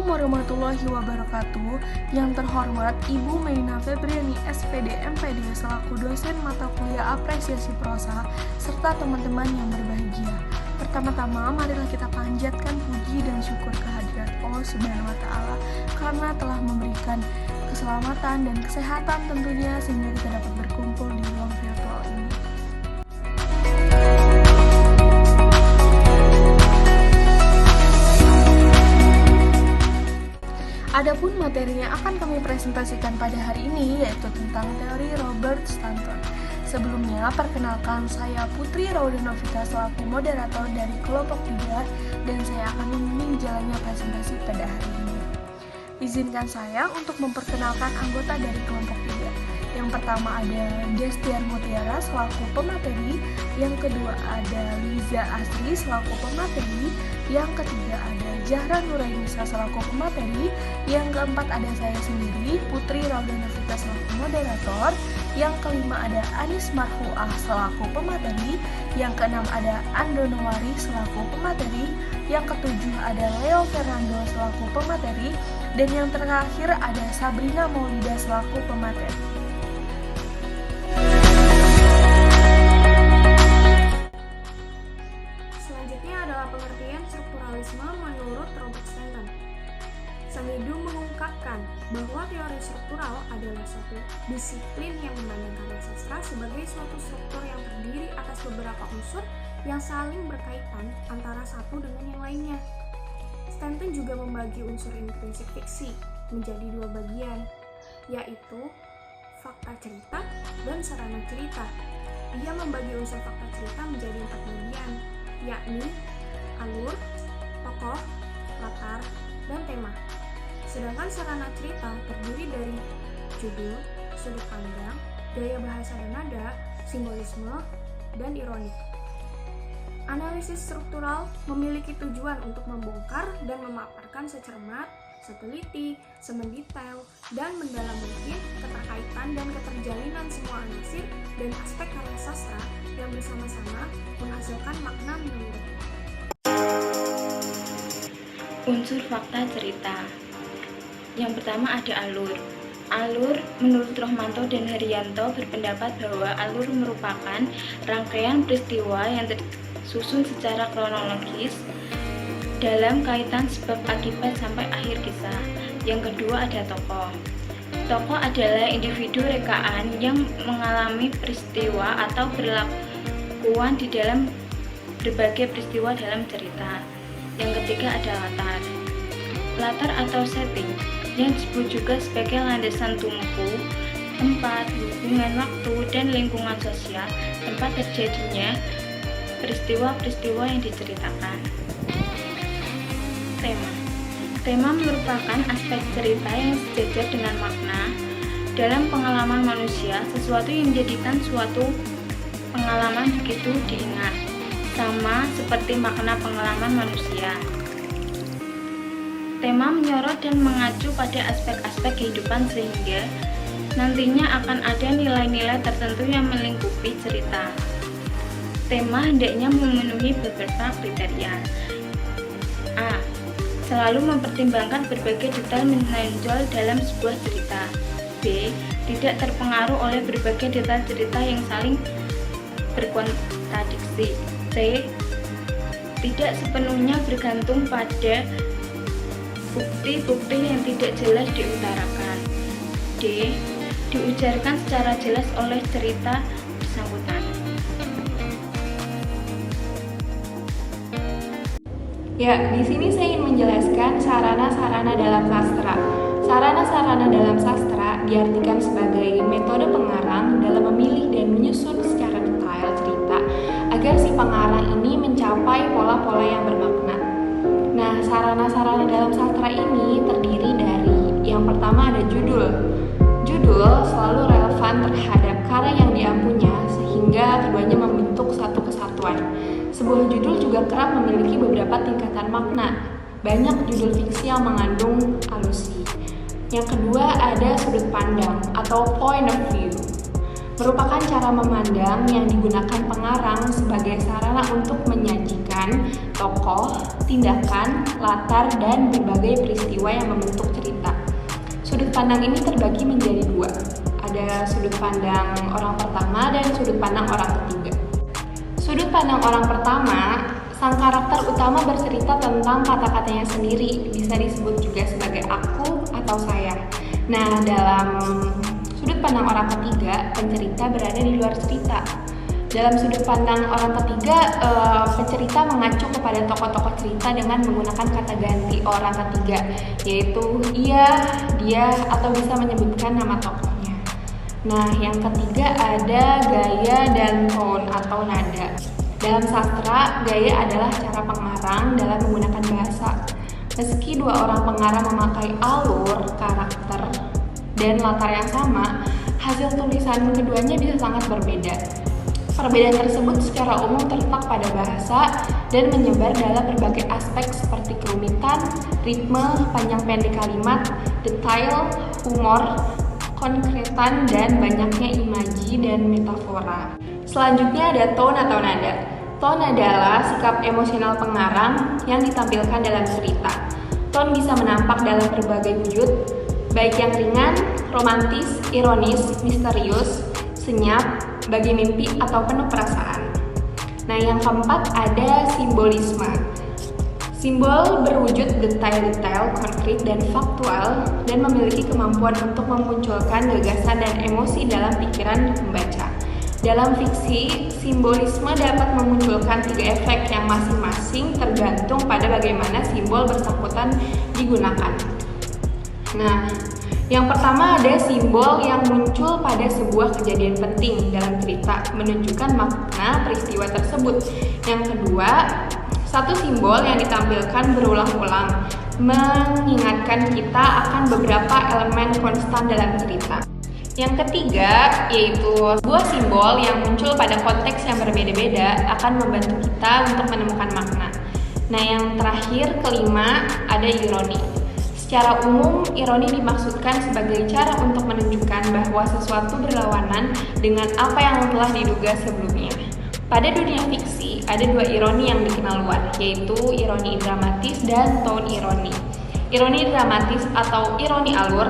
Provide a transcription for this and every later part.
Assalamualaikum warahmatullahi wabarakatuh. Yang terhormat Ibu Meina Febriani SPD MPD selaku dosen mata kuliah apresiasi prosa serta teman-teman yang berbahagia. Pertama-tama marilah kita panjatkan puji dan syukur kehadirat Allah Subhanahu wa taala karena telah memberikan keselamatan dan kesehatan tentunya sehingga kita dapat berkumpul di ruang virtual ini. Adapun materi yang akan kami presentasikan pada hari ini yaitu tentang teori Robert Stanton. Sebelumnya, perkenalkan saya Putri Raudanovita selaku moderator dari kelompok 3 dan saya akan memimpin jalannya presentasi pada hari ini. Izinkan saya untuk memperkenalkan anggota dari kelompok 3. Yang pertama ada Destiar Mutiara selaku pemateri, yang kedua ada Liza Asri selaku pemateri, yang ketiga ada Zahra Nurainisa selaku pemateri, yang keempat ada saya sendiri Putri Raudanovita selaku moderator, yang kelima ada Anis Marfuah selaku pemateri, yang keenam ada Ando Nowari selaku pemateri, yang ketujuh ada Leo Fernando selaku pemateri, dan yang terakhir ada Sabrina Maulida selaku pemateri. Selanjutnya adalah pengertian strukturalisme menurut Robert Stanton. Sang Hindu mengungkapkan bahwa teori struktural adalah suatu disiplin yang memandang karya sastra sebagai suatu struktur yang terdiri atas beberapa unsur yang saling berkaitan antara satu dengan yang lainnya. Stanton juga membagi unsur intrinsik fiksi menjadi dua bagian, yaitu fakta cerita dan sarana cerita. Ia membagi unsur fakta cerita menjadi 4 bagian, yakni alur, tokoh, latar, dan tema. Sedangkan sarana cerita terdiri dari judul, sudut pandang, gaya bahasa dan nada, simbolisme, dan ironi. Analisis struktural memiliki tujuan untuk membongkar dan memaparkan secermat, seteliti, semendetail, dan mendalam mungkin keterkaitan dan keterjalinan semua anasir dan aspek karya sastra yang bersama-sama menghasilkan makna menyeluruh. Unsur fakta cerita. Yang pertama ada alur. Alur menurut Rohmanto dan Haryanto berpendapat bahwa alur merupakan rangkaian peristiwa yang tersusun secara kronologis dalam kaitan sebab akibat sampai akhir kisah. Yang kedua ada tokoh. Tokoh adalah individu rekaan yang mengalami peristiwa atau berlakuan di dalam berbagai peristiwa dalam cerita. Yang ketiga ada latar. Latar atau setting yang disebut juga sebagai landasan tumpu, tempat, hubungan waktu, dan lingkungan sosial tempat terjadinya peristiwa-peristiwa yang diceritakan. Tema. Tema merupakan aspek cerita yang sejajar dengan makna dalam pengalaman manusia, sesuatu yang menjadikan suatu pengalaman begitu diingat, sama seperti makna pengalaman manusia. Tema menyorot dan mengacu pada aspek-aspek kehidupan sehingga nantinya akan ada nilai-nilai tertentu yang melingkupi cerita. Tema hendaknya memenuhi beberapa kriteria. A. Selalu mempertimbangkan berbagai detail menonjol dalam sebuah cerita. B. Tidak terpengaruh oleh berbagai detail cerita yang saling berkontradiksi. C. Tidak sepenuhnya bergantung pada bukti-bukti yang tidak jelas diutarakan. D. Diujarkan secara jelas oleh cerita bersangkutan. Ya, di sini saya ingin menjelaskan sarana-sarana dalam sastra. Sarana-sarana dalam sastra diartikan sebagai metode pengarang dalam memilih dan menyusun secara detail cerita agar si pengarang ini mencapai pola-pola yang bermakna. Nah, sarana-sarana dalam sastra ini terdiri dari yang pertama ada judul. Judul selalu relevan terhadap karya yang diampunya sehingga keduanya membentuk satu kesatuan. Sebuah judul juga kerap memiliki beberapa tingkatan makna. Banyak judul fiksi yang mengandung alusi. Yang kedua ada sudut pandang atau point of view. merupakan cara memandang yang digunakan pengarang sebagai sarana untuk menyajikan tokoh, tindakan, latar, dan berbagai peristiwa yang membentuk cerita. Sudut pandang ini terbagi menjadi dua. Ada sudut pandang orang pertama dan sudut pandang orang ketiga. Sudut pandang orang pertama, sang karakter utama bercerita tentang kata-katanya sendiri, bisa disebut juga sebagai aku atau saya. Nah, dalam sudut pandang orang ketiga, pencerita berada di luar cerita. Dalam sudut pandang orang ketiga, pencerita mengacu kepada tokoh-tokoh cerita dengan menggunakan kata ganti orang ketiga, yaitu ia, dia, atau bisa menyebutkan nama tokohnya. Nah, yang ketiga ada gaya dan tone atau nada. Dalam sastra, gaya adalah cara pengarang dalam menggunakan bahasa. Meski dua orang pengarang memakai alur, karakter, dan latar yang sama, hasil tulisan keduanya bisa sangat berbeda. Perbedaan tersebut secara umum terletak pada bahasa dan menyebar dalam berbagai aspek seperti kerumitan, ritme, panjang pendek kalimat, detail, humor, konkretan, dan banyaknya imaji dan metafora. Selanjutnya ada tone atau nada. Tone adalah sikap emosional pengarang yang ditampilkan dalam cerita. Tone bisa menampak dalam berbagai wujud, baik yang ringan, romantis, ironis, misterius, senyap, bagi mimpi, atau penuh perasaan. Nah, yang keempat ada simbolisme. Simbol berwujud detail-detail, konkret, dan faktual, dan memiliki kemampuan untuk memunculkan gagasan dan emosi dalam pikiran pembaca. Dalam fiksi, simbolisme dapat memunculkan 3 efek yang masing-masing tergantung pada bagaimana simbol bersangkutan digunakan. Nah, yang pertama ada simbol yang muncul pada sebuah kejadian penting dalam cerita, menunjukkan makna peristiwa tersebut. Yang kedua, satu simbol yang ditampilkan berulang-ulang, mengingatkan kita akan beberapa elemen konstan dalam cerita. Yang ketiga, yaitu sebuah simbol yang muncul pada konteks yang berbeda-beda akan membantu kita untuk menemukan makna. Nah, yang terakhir, kelima, ada ironi. Secara umum, ironi dimaksudkan sebagai cara untuk menunjukkan bahwa sesuatu berlawanan dengan apa yang telah diduga sebelumnya. Pada dunia fiksi, ada 2 ironi yang dikenal luas, yaitu ironi dramatis dan tone ironi. Ironi dramatis atau ironi alur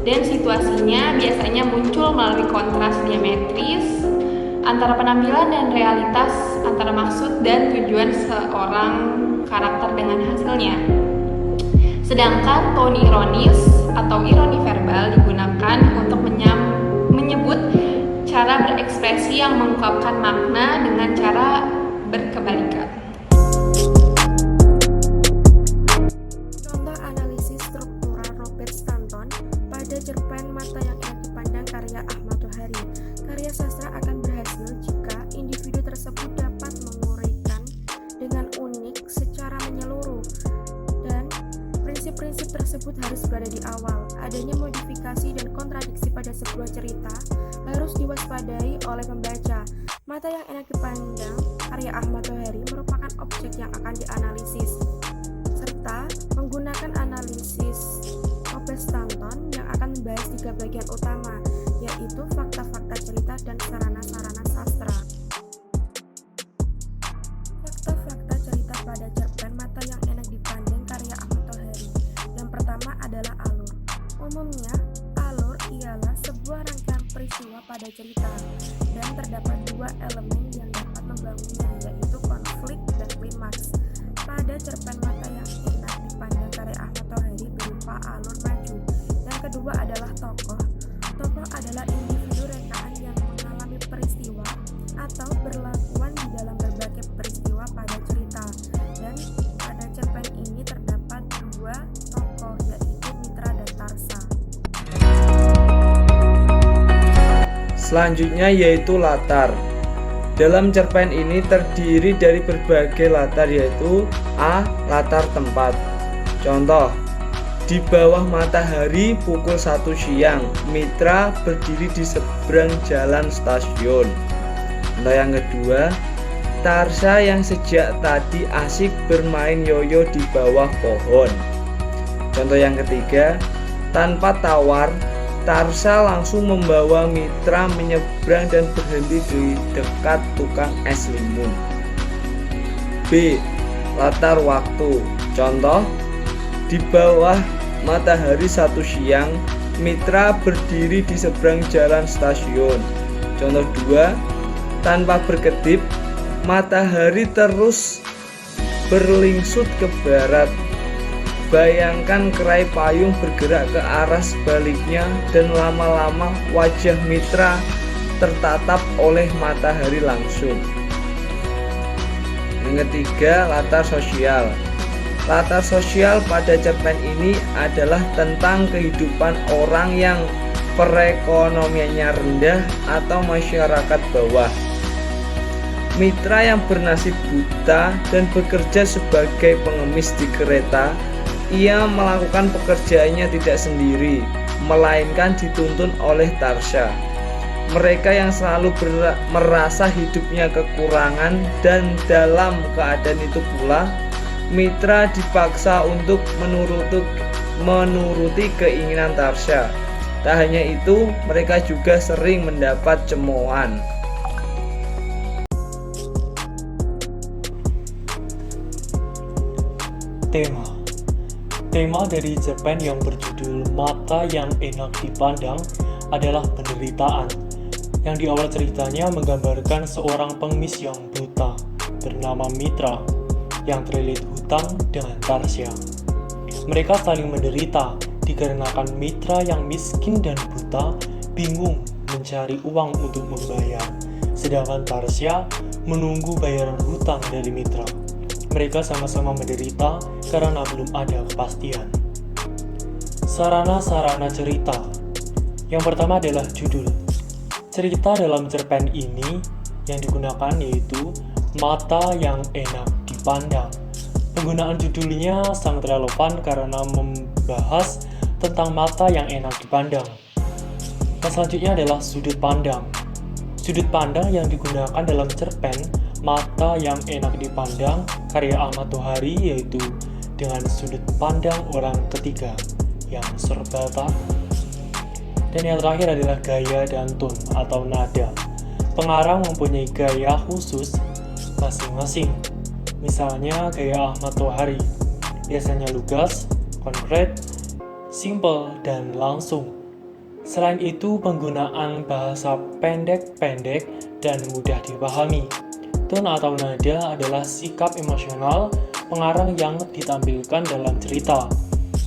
dan situasinya biasanya muncul melalui kontras diametris antara penampilan dan realitas, antara maksud dan tujuan seorang karakter dengan hasilnya. Sedangkan tone ironis atau ironi verbal digunakan untuk menyebut cara berekspresi yang mengungkapkan makna dengan cara berkebalikan. Contoh analisis struktural Robert Stanton pada cerpen Mata yang Enak Dipandang karya Ahmad Tohari. Karya sastra akan berhasil jika individu tersebut dapat menguraikan dengan unik secara menyeluruh, dan prinsip-prinsip tersebut harus berada di awal. Adanya modifikasi dan kontradiksi pada sebuah cerita harus diwaspadai oleh pembaca. Mata yang Enak Dipandang karya Ahmad Tohari merupakan objek yang akan dianalisis, serta menggunakan analisis Robert Stanton yang akan membahas 3 bagian utama, yaitu fakta-fakta cerita dan sarana-sarana sastra. Fakta-fakta cerita pada cerpen Mata yang Enak Dipandang karya Ahmad Tohari. Yang pertama adalah alur. Umumnya, alur ialah sebuah rangkaian peristiwa pada cerita, dan terdapat 2 elemen yang dapat membangunnya, yaitu konflik dan klimaks. Pada cerpen Mata yang Enak Dipandang karya Ahmad Tohari berupa alur maju. Yang kedua adalah tokoh. Tokoh adalah individu rekaan yang mengalami peristiwa atau berlakuan di dalam berbagai peristiwa pada cerita. Dan pada cerpen ini terdapat 2 tokoh, yaitu Mitra dan Tarsa. Selanjutnya yaitu latar. Dalam cerpen ini terdiri dari berbagai latar, yaitu A. Latar tempat. Contoh, di bawah matahari pukul 1 siang, Mitra berdiri di seberang jalan stasiun. Contoh yang kedua, Tarsa yang sejak tadi asik bermain yoyo di bawah pohon. Contoh yang ketiga, tanpa tawar, Tarsha langsung membawa Mitra menyeberang dan berhenti di dekat tukang es limun. B. Latar waktu. Contoh, di bawah matahari satu siang, Mitra berdiri di seberang jalan stasiun. Contoh 2, tanpa berkedip, matahari terus berlingsut ke barat. Bayangkan kerai payung bergerak ke arah sebaliknya dan lama-lama wajah Mitra tertatap oleh matahari langsung. Yang ketiga, latar sosial. Latar sosial pada cerpen ini adalah tentang kehidupan orang yang perekonomiannya rendah atau masyarakat bawah. Mitra yang bernasib buta dan bekerja sebagai pengemis di kereta, ia melakukan pekerjaannya tidak sendiri, melainkan dituntun oleh Tarsha. Mereka yang selalu merasa hidupnya kekurangan, dan dalam keadaan itu pula Mitra dipaksa untuk menuruti keinginan Tarsha. Tak hanya itu, mereka juga sering mendapat cemoohan. Tema dari cerpen yang berjudul Mata yang Enak Dipandang adalah penderitaan, yang di awal ceritanya menggambarkan seorang pengemis yang buta bernama Mitra yang terlilit hutang dengan Tarsha. Mereka saling menderita dikarenakan Mitra yang miskin dan buta bingung mencari uang untuk membayar, sedangkan Tarsha menunggu bayaran hutang dari Mitra. Mereka sama-sama menderita karena belum ada kepastian. Sarana-sarana cerita. Yang pertama adalah judul. Cerita dalam cerpen ini yang digunakan yaitu Mata yang Enak Dipandang. Penggunaan judulnya sangat relevan karena membahas tentang mata yang enak dipandang. Dan selanjutnya adalah sudut pandang. Sudut pandang yang digunakan dalam cerpen Mata yang Enak Dipandang karya Ahmad Tohari yaitu dengan sudut pandang orang ketiga yang serba tahu. Dan yang terakhir adalah gaya dan tone atau nada. Pengarang mempunyai gaya khusus masing-masing. Misalnya gaya Ahmad Tohari, biasanya lugas, konkret, simple, dan langsung. Selain itu, penggunaan bahasa pendek-pendek dan mudah dipahami. Tone atau nada adalah sikap emosional pengarang yang ditampilkan dalam cerita.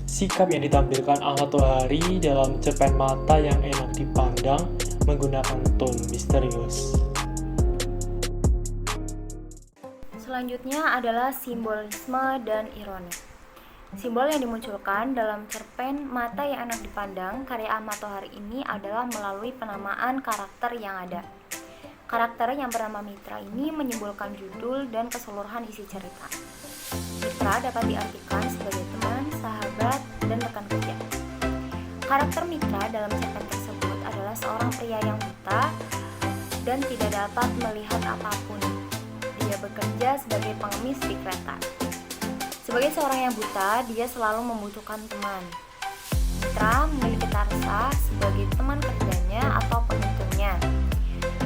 Sikap yang ditampilkan Ahmad Tohari dalam cerpen Mata yang Enak Dipandang menggunakan tone misterius. Selanjutnya adalah simbolisme dan ironi. Simbol yang dimunculkan dalam cerpen Mata yang Enak Dipandang karya Ahmad Tohari ini adalah melalui penamaan karakter yang ada. Karakter yang bernama Mitra ini menyimbolkan judul dan keseluruhan isi cerita. Mitra dapat diartikan sebagai teman, sahabat, dan rekan kerja. Karakter Mitra dalam cerpen tersebut adalah seorang pria yang buta dan tidak dapat melihat apapun. Dia bekerja sebagai pengemis di kereta. Sebagai seorang yang buta, dia selalu membutuhkan teman. Mitra memiliki Tarsha sebagai teman kerjanya atau penuntunnya.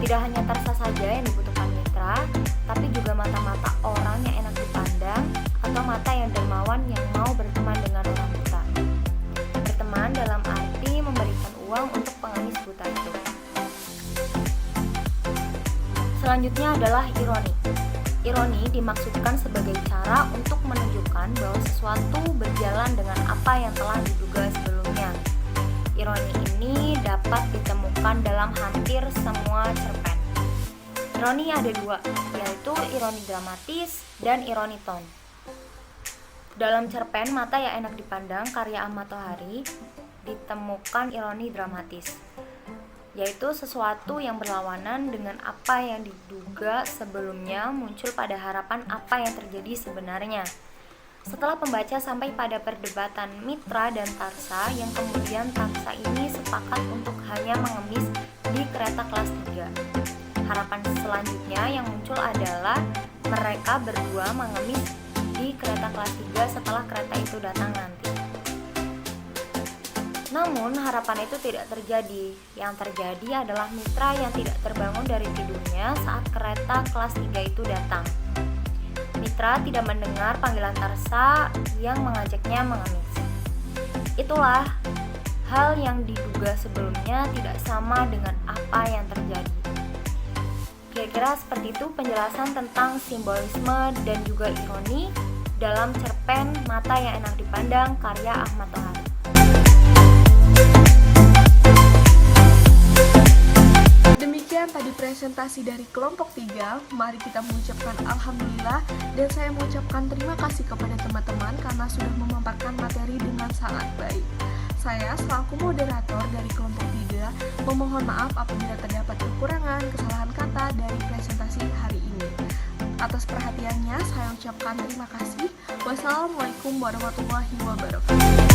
Tidak hanya Tarsha saja yang dibutuhkan Mitra, tapi juga mata-mata orang yang enak dipandang atau mata yang dermawan yang mau berteman dengan orang buta. Berteman dalam arti memberikan uang untuk pengemis buta itu. Selanjutnya adalah ironi. Ironi dimaksudkan sebagai cara untuk menunjukkan bahwa sesuatu berjalan dengan apa yang telah diduga sebelumnya. Ironi ini dapat ditemukan dalam hampir semua cerpen. Ironi ada dua, yaitu ironi dramatis dan ironi tone. Dalam cerpen Mata yang Enak Dipandang karya Ahmad Tohari ditemukan ironi dramatis, yaitu sesuatu yang berlawanan dengan apa yang diduga sebelumnya muncul pada harapan apa yang terjadi sebenarnya. Setelah pembaca sampai pada perdebatan Mitra dan Tarsha yang kemudian Tarsha ini sepakat untuk hanya mengemis di kereta kelas 3. Harapan selanjutnya yang muncul adalah mereka berdua mengemis di kereta kelas 3 setelah kereta itu datang nanti. Namun harapan itu tidak terjadi. Yang terjadi adalah Mitra yang tidak terbangun dari tidurnya saat kereta kelas 3 itu datang. Mitra tidak mendengar panggilan Tarsa yang mengajaknya mengemis. Itulah hal yang diduga sebelumnya tidak sama dengan apa yang terjadi. Kira-kira seperti itu penjelasan tentang simbolisme dan juga ironi dalam cerpen Mata yang Enak Dipandang karya Ahmad Tohari. Demikian tadi presentasi dari kelompok 3. Mari kita mengucapkan alhamdulillah dan saya mengucapkan terima kasih kepada teman-teman karena sudah memaparkan materi dengan sangat baik. Saya selaku moderator dari kelompok 3 memohon maaf apabila terdapat kekurangan, kesalahan kata dari presentasi hari ini. Atas perhatiannya saya ucapkan terima kasih. Wassalamualaikum warahmatullahi wabarakatuh.